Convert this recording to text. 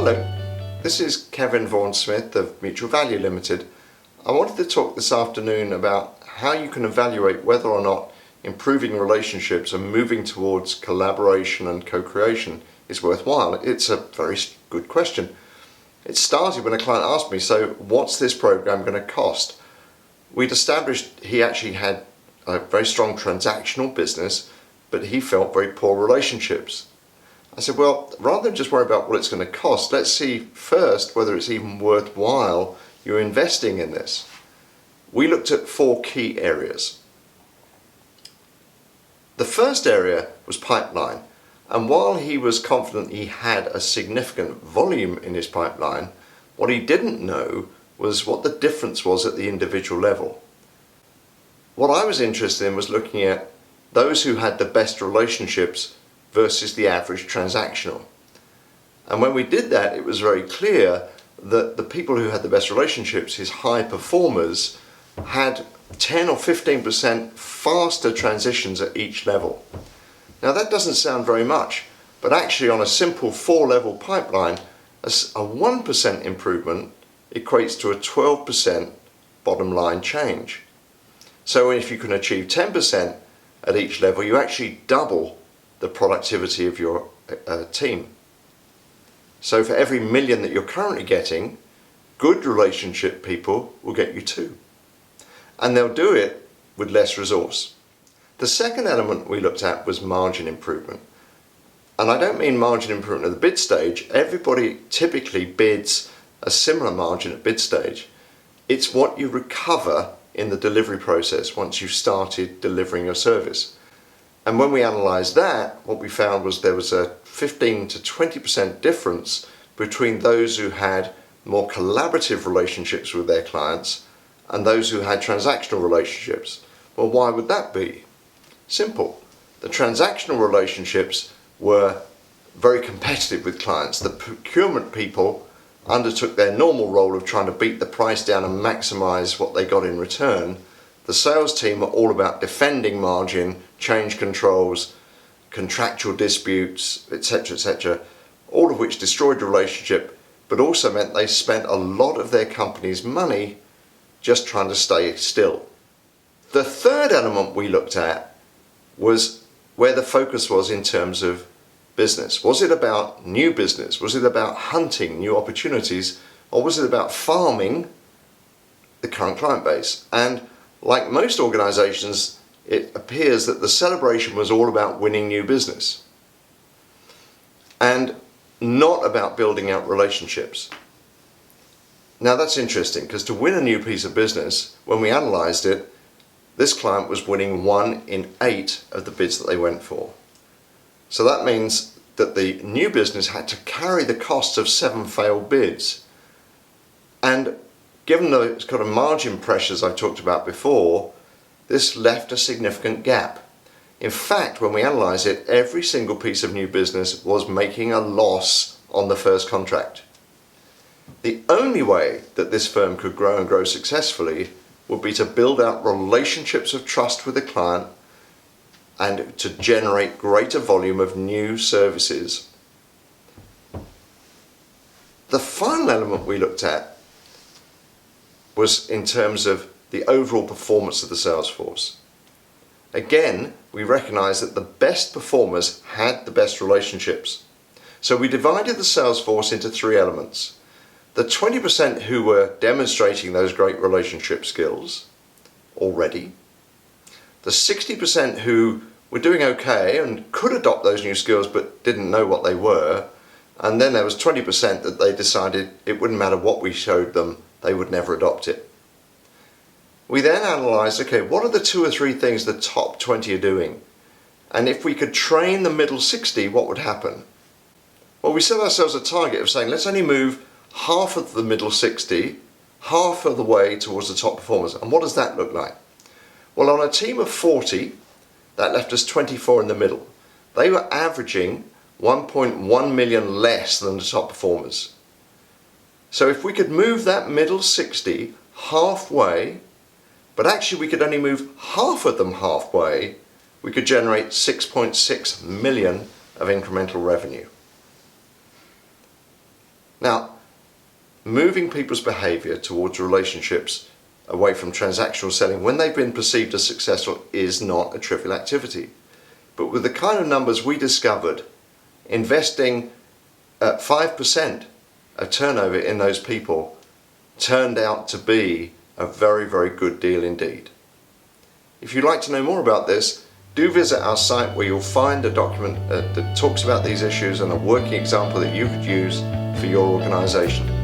Hello, this is Kevin Vaughan Smith of Mutual Value Limited. I wanted to talk this afternoon about how you can evaluate whether or not improving relationships and moving towards collaboration and co-creation is worthwhile. It's a very good question. It started when a client asked me, so what's this program going to cost? We'd established he actually had a very strong transactional business, but he felt very poor relationships. I said, well, rather than just worry about what it's going to cost, let's see first whether it's even worthwhile you're investing in this. We looked at 4 key areas. The first area was pipeline, and while he was confident he had a significant volume in his pipeline, what he didn't know was what the difference was at the individual level. What I was interested in was looking at those who had the best relationships versus the average transactional. And when we did that, it was very clear that the people who had the best relationships, his high performers, had 10 or 15% faster transitions at each level. Now that doesn't sound very much, but actually on a simple 4-level pipeline, a 1% improvement equates to a 12% bottom line change. So if you can achieve 10% at each level, you actually double the productivity of your team. So for every million that you're currently getting, good relationship people will get you 2. And they'll do it with less resource. The second element we looked at was margin improvement. And I don't mean margin improvement at the bid stage. Everybody typically bids a similar margin at bid stage. It's what you recover in the delivery process once you've started delivering your service. And when we analysed that, what we found was there was a 15 to 20% difference between those who had more collaborative relationships with their clients and those who had transactional relationships. Well, why would that be? Simple. The transactional relationships were very competitive with clients. The procurement people undertook their normal role of trying to beat the price down and maximise what they got in return. The sales team are all about defending margin, change controls, contractual disputes, etc., all of which destroyed the relationship, but also meant they spent a lot of their company's money just trying to stay still. The third element we looked at was where the focus was in terms of business. Was it about new business? Was it about hunting new opportunities? Or was it about farming the current client base? And like most organizations, it appears that the celebration was all about winning new business and not about building out relationships. Now that's interesting, because to win a new piece of business, when we analyzed it, this client was winning 1 in 8 of the bids that they went for. So that means that the new business had to carry the costs of 7 failed bids. And given the kind of margin pressures I talked about before, this left a significant gap. In fact, when we analyse it, every single piece of new business was making a loss on the first contract. The only way that this firm could grow and grow successfully would be to build out relationships of trust with the client and to generate greater volume of new services. The final element we looked at was in terms of the overall performance of the sales force. Again, we recognise that the best performers had the best relationships. So we divided the sales force into 3 elements. The 20% who were demonstrating those great relationship skills already, the 60% who were doing okay and could adopt those new skills but didn't know what they were, and then there was 20% that they decided it wouldn't matter what we showed them, they would never adopt it. We then analysed, okay, what are the 2 or 3 things the top 20 are doing? And if we could train the middle 60, what would happen? Well, we set ourselves a target of saying, let's only move half of the middle 60, half of the way towards the top performers. And what does that look like? Well, on a team of 40, that left us 24 in the middle. They were averaging 1.1 million less than the top performers. So if we could move that middle 60 halfway, but actually we could only move half of them halfway, we could generate 6.6 million of incremental revenue. moving people's behavior towards relationships away from transactional selling when they've been perceived as successful is not a trivial activity. But with the kind of numbers we discovered, investing at 5% of turnover in those people turned out to be a very, very good deal indeed. If you'd like to know more about this, do visit our site where you'll find a document that talks about these issues and a working example that you could use for your organisation.